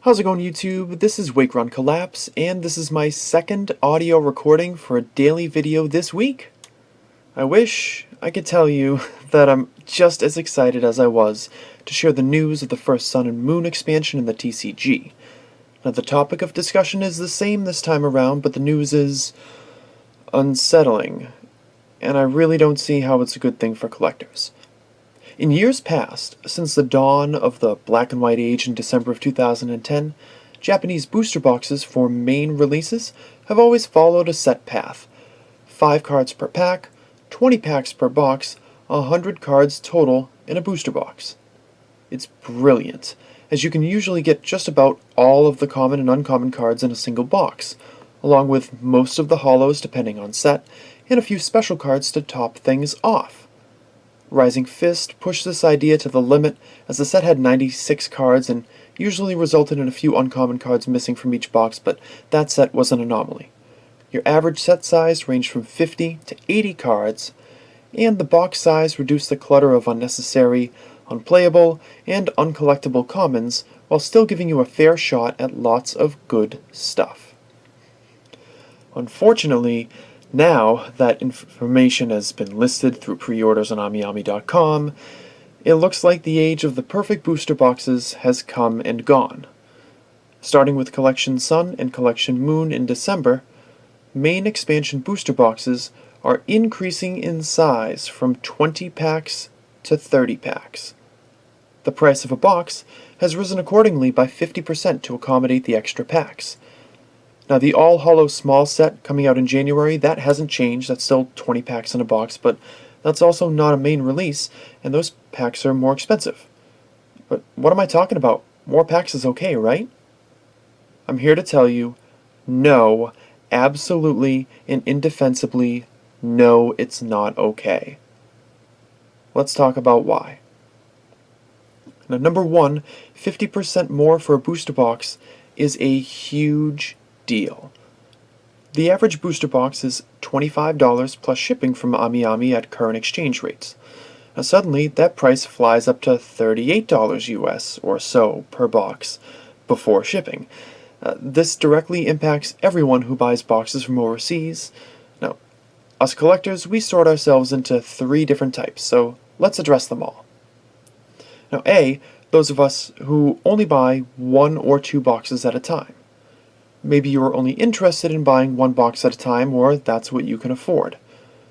How's it going, YouTube? This is Wake Run Collapse, and this is my second audio recording for a daily video this week. I wish I could tell you that I'm just as excited as I was to share the news of the first Sun and Moon expansion in the TCG. Now, the topic of discussion is the same this time around, but the news is unsettling, and I really don't see how it's a good thing for collectors. In years past, since the dawn of the black and white age in December of 2010, Japanese booster boxes for main releases have always followed a set path. 5 cards per pack, 20 packs per box, 100 cards total in a booster box. It's brilliant, as you can usually get just about all of the common and uncommon cards in a single box, along with most of the holos depending on set, and a few special cards to top things off. Rising Fist pushed this idea to the limit, as the set had 96 cards and usually resulted in a few uncommon cards missing from each box, but that set was an anomaly. Your average set size ranged from 50 to 80 cards, and the box size reduced the clutter of unnecessary, unplayable, and uncollectible commons, while still giving you a fair shot at lots of good stuff. Unfortunately, now that information has been listed through pre-orders on AmiAmi.com, it looks like the age of the perfect booster boxes has come and gone. Starting with Collection Sun and Collection Moon in December, main expansion booster boxes are increasing in size from 20 packs to 30 packs. The price of a box has risen accordingly by 50% to accommodate the extra packs. Now, the all-holo small set coming out in January, that hasn't changed. That's still 20 packs in a box, but that's also not a main release, and those packs are more expensive. But what am I talking about? More packs is okay, right? I'm here to tell you, no, absolutely and indefensibly, no, it's not okay. Let's talk about why. Now, number one, 50% more for a booster box is a huge deal. The average booster box is $25 plus shipping from AmiAmi at current exchange rates. Now suddenly, that price flies up to $38 US or so per box before shipping. This directly impacts everyone who buys boxes from overseas. Now, us collectors, we sort ourselves into 3 different types, so let's address them all. Now, A, those of us who only buy 1 or 2 boxes at a time. Maybe you are only interested in buying 1 box at a time, or that's what you can afford.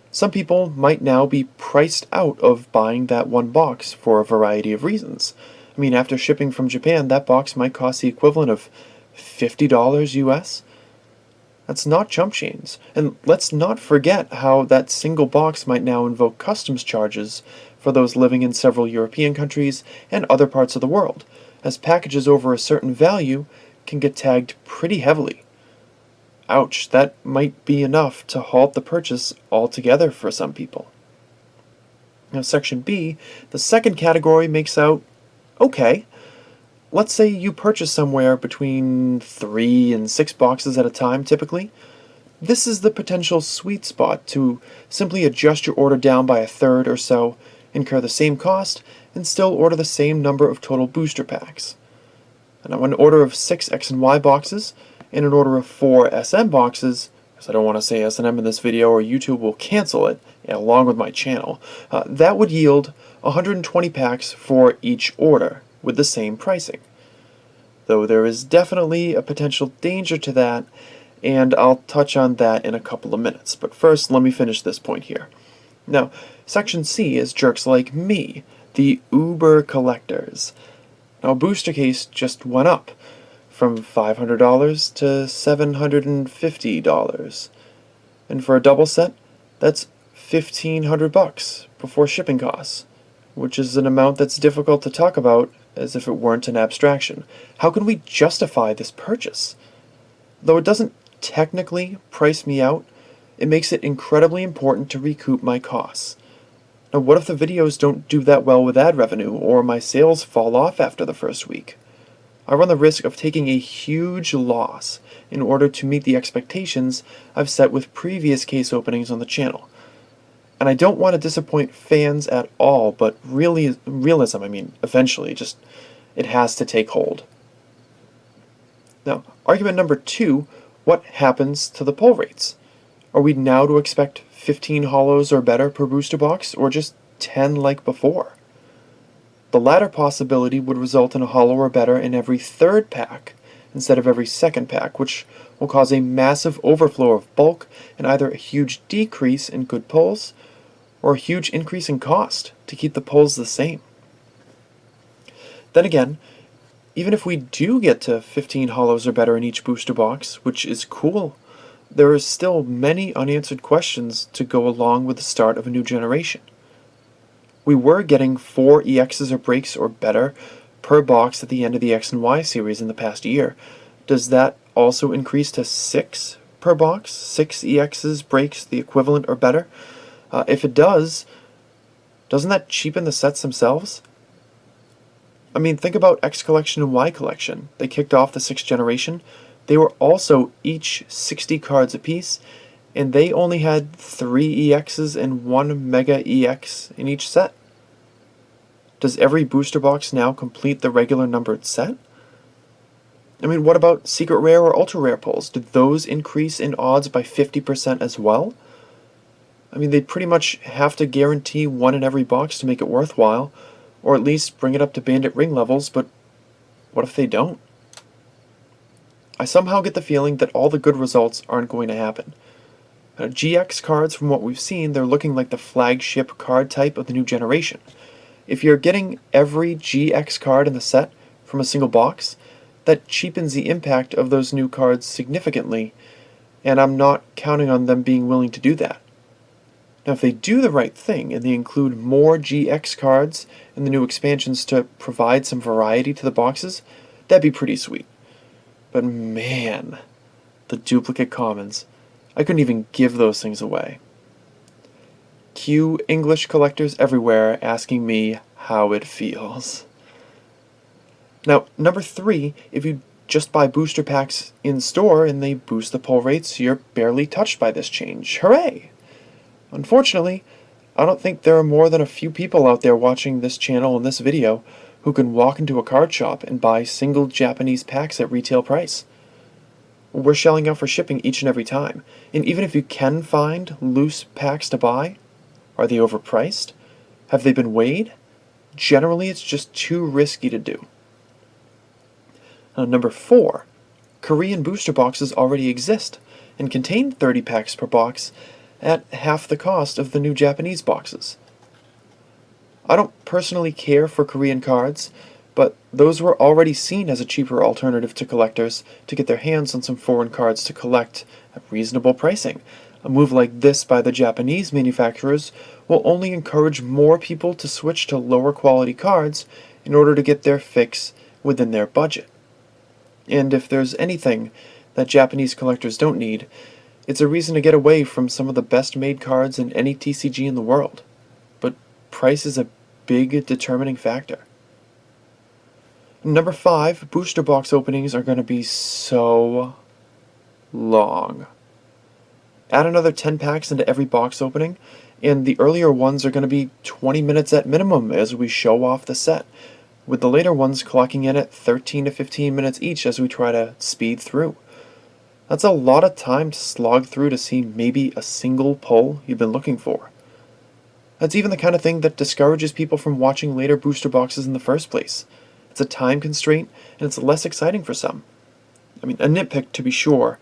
Some people might now be priced out of buying that 1 box for a variety of reasons. I mean, after shipping from Japan, that box might cost the equivalent of $50 US. That's not chump change. And let's not forget how that single box might now invoke customs charges for those living in several European countries and other parts of the world, as packages over a certain value can get tagged pretty heavily. Ouch, that might be enough to halt the purchase altogether for some people. Now, Section B, the second category, makes out okay. Let's say you purchase somewhere between 3 and 6 boxes at a time, typically. This is the potential sweet spot to simply adjust your order down by a third or so, incur the same cost, and still order the same number of total booster packs. Now, an order of 6 X and Y boxes and an order of 4 SM boxes, because I don't want to say S&M in this video or YouTube will cancel it, along with my channel, that would yield 120 packs for each order, with the same pricing. Though there is definitely a potential danger to that, and I'll touch on that in a couple of minutes. But first, let me finish this point here. Now, Section C is jerks like me, the uber collectors. Now, a booster case just went up from $500 to $750. And for a double set, that's $1,500 before shipping costs, which is an amount that's difficult to talk about as if it weren't an abstraction. How can we justify this purchase? Though it doesn't technically price me out, it makes it incredibly important to recoup my costs. Now, what if the videos don't do that well with ad revenue, or my sales fall off after the first week? I run the risk of taking a huge loss in order to meet the expectations I've set with previous case openings on the channel. And I don't want to disappoint fans at all, but realism, eventually, it has to take hold. Now, argument number 2, what happens to the pull rates? Are we now to expect 15 holos or better per booster box, or just 10 like before? The latter possibility would result in a holo or better in every third pack instead of every second pack, which will cause a massive overflow of bulk and either a huge decrease in good pulls or a huge increase in cost to keep the pulls the same. Then again, even if we do get to 15 holos or better in each booster box, which is cool, there are still many unanswered questions to go along with the start of a new generation. We were getting 4 EXs or breaks or better per box at the end of the X and Y series in the past year. Does that also increase to 6 per box? 6 EXs, breaks, the equivalent or better? If it does, doesn't that cheapen the sets themselves? I mean, think about X Collection and Y Collection. They kicked off the 6th generation. They were also each 60 cards apiece, and they only had 3 EXs and 1 Mega EX in each set. Does every booster box now complete the regular numbered set? I mean, what about secret rare or ultra rare pulls? Did those increase in odds by 50% as well? I mean, they pretty much have to guarantee 1 in every box to make it worthwhile, or at least bring it up to Bandit Ring levels, but what if they don't? I somehow get the feeling that all the good results aren't going to happen. GX cards, from what we've seen, they're looking like the flagship card type of the new generation. If you're getting every GX card in the set from a single box, that cheapens the impact of those new cards significantly, and I'm not counting on them being willing to do that. Now, if they do the right thing and they include more GX cards in the new expansions to provide some variety to the boxes, that'd be pretty sweet. But man, the duplicate commons. I couldn't even give those things away. Cue English collectors everywhere asking me how it feels. Now, number 3, if you just buy booster packs in store and they boost the pull rates, you're barely touched by this change. Hooray! Unfortunately, I don't think there are more than a few people out there watching this channel and this video who can walk into a card shop and buy single Japanese packs at retail price. We're shelling out for shipping each and every time, and even if you can find loose packs to buy, are they overpriced? Have they been weighed? Generally, it's just too risky to do. Now, number 4, Korean booster boxes already exist and contain 30 packs per box at half the cost of the new Japanese boxes. I don't personally care for Korean cards, but those were already seen as a cheaper alternative to collectors to get their hands on some foreign cards to collect at reasonable pricing. A move like this by the Japanese manufacturers will only encourage more people to switch to lower quality cards in order to get their fix within their budget. And if there's anything that Japanese collectors don't need, it's a reason to get away from some of the best made cards in any TCG in the world. But price is a big determining factor. Number 5, booster box openings are going to be so long. Add another 10 packs into every box opening, and the earlier ones are going to be 20 minutes at minimum as we show off the set, with the later ones clocking in at 13 to 15 minutes each as we try to speed through. That's a lot of time to slog through to see maybe a single pull you've been looking for. That's even the kind of thing that discourages people from watching later booster boxes in the first place. It's a time constraint, and it's less exciting for some. I mean, a nitpick to be sure,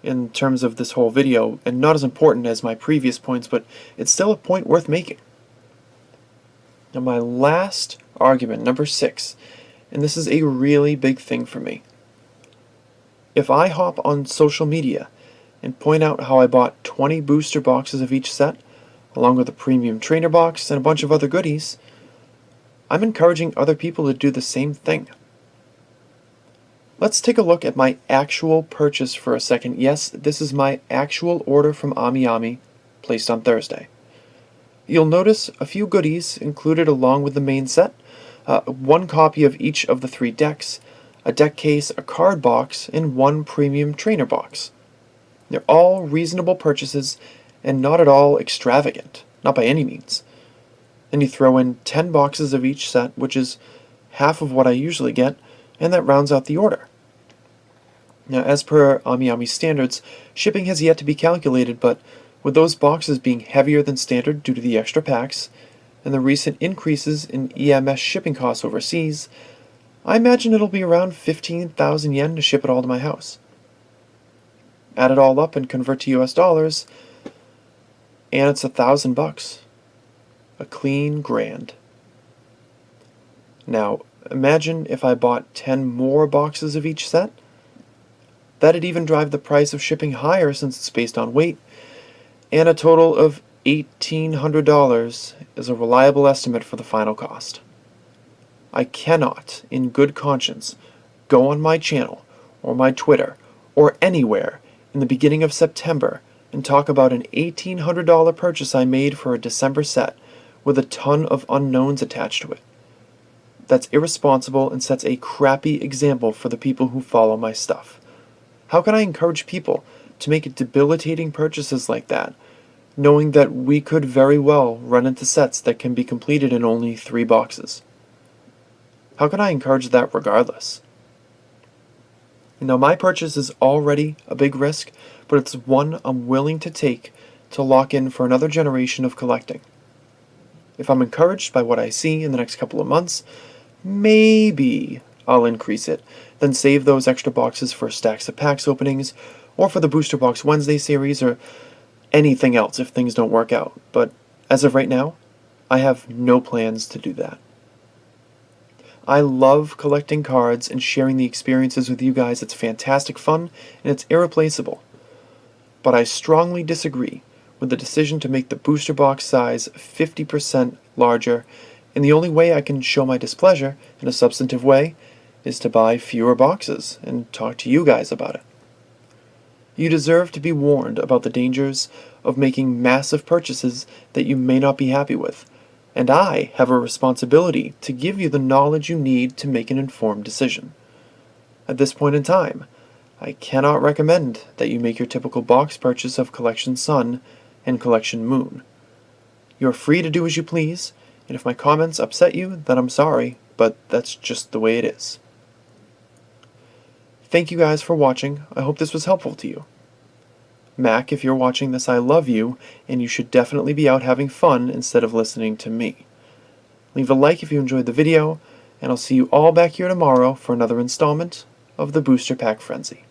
in terms of this whole video, and not as important as my previous points, but it's still a point worth making. Now, my last argument, number 6, and this is a really big thing for me. If I hop on social media and point out how I bought 20 booster boxes of each set, along with a premium trainer box and a bunch of other goodies, I'm encouraging other people to do the same thing. Let's take a look at my actual purchase for a second. Yes, this is my actual order from AmiAmi, placed on Thursday. You'll notice a few goodies included along with the main set, 1 copy of each of the 3 decks, a deck case, a card box, and 1 premium trainer box. They're all reasonable purchases and not at all extravagant, not by any means. Then you throw in 10 boxes of each set, which is half of what I usually get, and that rounds out the order. Now, as per AmiAmi standards, shipping has yet to be calculated, but with those boxes being heavier than standard due to the extra packs, and the recent increases in EMS shipping costs overseas, I imagine it'll be around 15,000 yen to ship it all to my house. Add it all up and convert to US dollars, and it's $1,000. A clean grand. Now, imagine if I bought 10 more boxes of each set. That'd even drive the price of shipping higher since it's based on weight, and a total of $1,800 is a reliable estimate for the final cost. I cannot, in good conscience, go on my channel, or my Twitter, or anywhere in the beginning of September and talk about an $1,800 purchase I made for a December set with a ton of unknowns attached to it. That's irresponsible and sets a crappy example for the people who follow my stuff. How can I encourage people to make debilitating purchases like that, knowing that we could very well run into sets that can be completed in only 3 boxes? How can I encourage that regardless? Now, my purchase is already a big risk, but it's one I'm willing to take to lock in for another generation of collecting. If I'm encouraged by what I see in the next couple of months, maybe I'll increase it, then save those extra boxes for Stacks of Packs openings, or for the Booster Box Wednesday series, or anything else if things don't work out. But as of right now, I have no plans to do that. I love collecting cards and sharing the experiences with you guys. It's fantastic fun, and it's irreplaceable. But I strongly disagree with the decision to make the booster box size 50% larger, and the only way I can show my displeasure in a substantive way is to buy fewer boxes and talk to you guys about it. You deserve to be warned about the dangers of making massive purchases that you may not be happy with, and I have a responsibility to give you the knowledge you need to make an informed decision. At this point in time, I cannot recommend that you make your typical box purchase of Collection Sun and Collection Moon. You're free to do as you please, and if my comments upset you, then I'm sorry, but that's just the way it is. Thank you guys for watching. I hope this was helpful to you. Mac, if you're watching this, I love you, and you should definitely be out having fun instead of listening to me. Leave a like if you enjoyed the video, and I'll see you all back here tomorrow for another installment of the Booster Pack Frenzy.